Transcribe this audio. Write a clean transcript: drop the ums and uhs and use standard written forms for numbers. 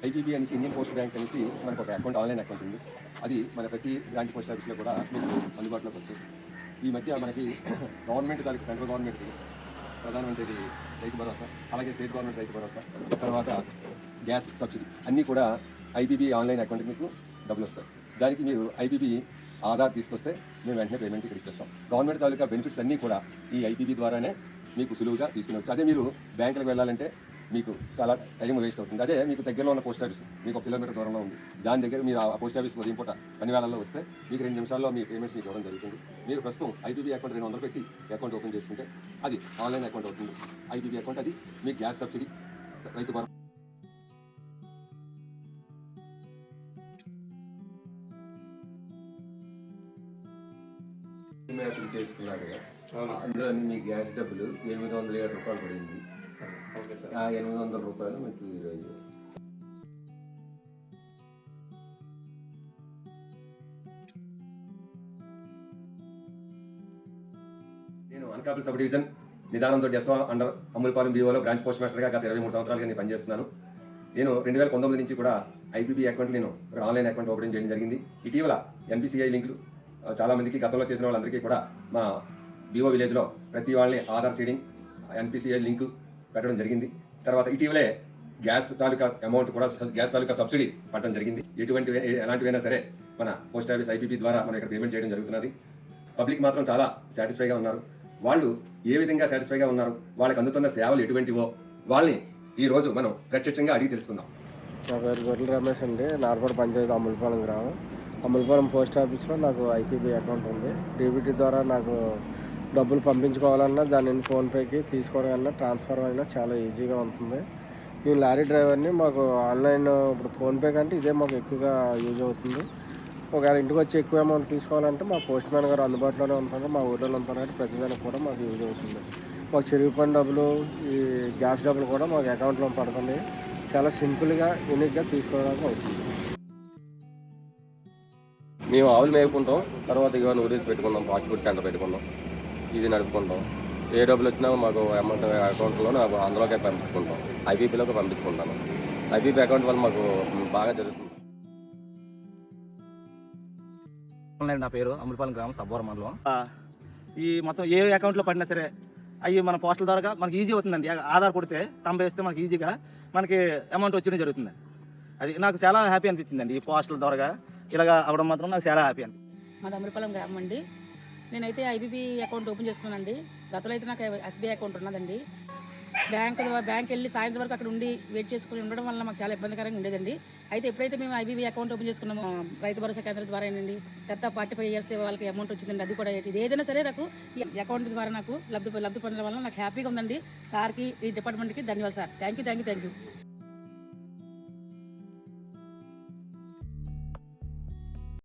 IPB అనేసి Indian post bank అనేసి మనకు ఒక అకౌంట్ ఆన్లైన్ అకౌంట్ ఉంది. అది మన ప్రతి బ్రాంచ్ పోస్ట్ ఆఫీస్లో కూడా మీకు అందుబాటులోకి వచ్చింది. ఈ మధ్య మనకి గవర్నమెంట్ దానికి సెంట్రల్ గవర్నమెంట్ ప్రధానమంత్రి రైతు భరోసా, అలాగే స్టేట్ గవర్నమెంట్ రైతు భరోసా, తర్వాత గ్యాస్ సబ్సిడీ అన్నీ కూడా ఐపీబీ ఆన్లైన్ అకౌంట్కి మీకు డబ్బులు వస్తాయి. దానికి మీరు ఐపీబీ ఆధార్ తీసుకొస్తే మేము వెంటనే పేమెంట్ ఇక్కడ ఇచ్చేస్తాం. గవర్నమెంట్ తాలూకా బెనిఫిట్స్ అన్నీ కూడా ఈ ఐపీబీ ద్వారానే మీకు సులువుగా తీసుకునేవచ్చు. అదే మీరు బ్యాంకులకు వెళ్ళాలంటే మీకు చాలా టైం వేస్ట్ అవుతుంది. అదే మీకు దగ్గరలో ఉన్న పోస్ట్ ఆఫీస్ మీకు 1 కిలోమీటర్ దూరంలో ఉంది. దాని దగ్గర మీరు ఆ పోస్ట్ ఆఫీస్ ఉదయం పూట పని వేళల్లో వస్తే మీకు 2 నిమిషాల్లో మీ పేమెంట్స్ మీకు ఇవ్వడం జరుగుతుంది. మీరు ప్రస్తుతం ఐపీబీ అకౌంట్ 200 పెట్టి అకౌంట్ ఓపెన్ చేసుకుంటే అది ఆన్లైన్ అకౌంట్ అవుతుంది. ఐపీబీ అకౌంట్ అది మీ gas subsidy, Rythu Bharosa, apply చేసుకున్నారు కదా, అందులో మీ గ్యాస్ డబ్బులు 807 రూపాయలు పడింది. ఆ 800 రూపాయలు మీకు ఈరోజు నేను అనకాపల్లి సబ్ డివిజన్ నిదానంతో జస్వా అండర్ అమూలపాలెం బీఓలో బ్రాంచ్ పోస్ట్ మాస్టర్గా గత 23 సంవత్సరాలుగా నేను పనిచేస్తున్నాను. నేను 2019 నుంచి కూడా ఐపీబీ అకౌంట్ నేను ఆన్లైన్ అకౌంట్ ఓపెన్ చేయడం జరిగింది. ఇటీవల ఎన్పిసిఐ లింకులు చాలామందికి గతంలో చేసిన వాళ్ళందరికీ కూడా మా బీఓ విలేజ్లో ప్రతి వాళ్ళని ఆధార్ సీడింగ్, ఎన్పిసిఐ లింకు పెట్టడం జరిగింది. తర్వాత ఇటీవలే గ్యాస్ తాలూకా అమౌంట్ కూడా, గ్యాస్ తాలూకా సబ్సిడీ పట్టడం జరిగింది. ఎలాంటివైనా సరే మన పోస్ట్ ఆఫీస్ ఐపీబీ ద్వారా మనం ఇక్కడ పేమెంట్ చేయడం జరుగుతున్నది. పబ్లిక్ మాత్రం చాలా సాటిస్ఫైగా ఉన్నారు. వాళ్ళు ఏ విధంగా సాటిస్ఫైగా ఉన్నారు, వాళ్ళకి అందుతున్న సేవలు ఎటువంటివో వాళ్ళని ఈరోజు మనం ప్రత్యక్షంగా అడిగి తెలుసుకుందాం. నా పేరు గొర్రెల రమేష్ అండి. నార్పడ పంచాయతీ అమూలపాలెం గ్రామం. అమూలపాలెం పోస్ట్ ఆఫీస్లో నాకు ఐపీబీ అకౌంట్ ఉంది. డీబీటీ ద్వారా నాకు డబ్బులు పంపించుకోవాలన్నా, దానిని ఫోన్పేకి తీసుకోవడం అన్నా, ట్రాన్స్ఫర్ అయినా చాలా ఈజీగా ఉంటుంది. నేను లారీ డ్రైవర్ని. మాకు ఆన్లైన్ ఇప్పుడు ఫోన్పే కంటే ఇదే మాకు ఎక్కువగా యూజ్ అవుతుంది. ఒకవేళ ఇంటికి వచ్చి ఎక్కువ అమౌంట్ తీసుకోవాలంటే మా పోస్ట్ మ్యాన్ గారు అందుబాటులోనే ఉంటారు, మా ఊళ్ళో ఉంటారు. కాబట్టి ప్రతిదానికి కూడా మాకు యూజ్ అవుతుంది. మాకు చిరిగిపోయిన డబ్బులు, ఈ గ్యాస్ డబ్బులు కూడా మాకు అకౌంట్లో పడుతున్నాయి. చాలా సింపుల్గా, యూనిక్గా తీసుకోవడానికి అవుతుంది. మేము ఆవులు మేపుకుంటాం, తర్వాత ఇక నూడిల్స్ పెట్టుకుందాం, ఫాస్ట్ ఫుడ్ సెంటర్ పెట్టుకుందాం, ఇది నడుపుకుంటాం. ఏ డబ్బులు వచ్చినా మాకు అమౌంట్ అకౌంట్లో నాకు అందులోకే పంపించుకుంటాం, ఐపీపీలోకి పంపించుకుంటాను. ఐపీపీ అకౌంట్ వల్ల మాకు బాగా జరుగుతుంది. నా పేరు అమూలపాలెం గ్రామం, సబ్బవరం మండలం. ఈ మొత్తం ఏ అకౌంట్లో పడినా సరే అవి మన పోస్టల్ ద్వారా మనకి ఈజీ అవుతుందండి. ఆధార్ కొడితే తంబ వేస్తే మనకి ఈజీగా మనకి అమౌంట్ వచ్చేయడం జరుగుతుంది. అది నాకు చాలా హ్యాపీ అనిపించిందండి. ఈ పోస్టల్ ద్వారా ఇలాగా అవ్వడం మాత్రం నాకు చాలా హ్యాపీ అనిపించింది. మాది అమూలపాలెం గ్రామం అండి. నేనైతే ఐబీబీ అకౌంట్ ఓపెన్ చేసుకున్నానండి. గతంలో అయితే నాకు ఎస్బీఐ అకౌంట్ ఉన్నదండి. బ్యాంక్ వెళ్ళి సాయంత్రం వరకు అక్కడ ఉండి వెయిట్ చేసుకుని ఉండడం వల్ల మాకు చాలా ఇబ్బందికరంగా ఉండేదండి. అయితే ఎప్పుడైతే మేము ఐబీబీ అకౌంట్ ఓపెన్ చేసుకున్నామో రైతు భరోసా కేంద్రం ద్వారా ఏంటండి, 45 ఇయర్స్ వాళ్ళకి అమౌంట్ వచ్చిందండి. అది కూడా ఇది ఏదైనా సరే నాకు ఈ అకౌంట్ ద్వారా నాకు లబ్ధి పొందడం వల్ల నాకు హ్యాపీగా ఉందండి. సార్కి, ఈ డిపార్ట్మెంట్కి ధన్యవాదాలు సార్. Thank you.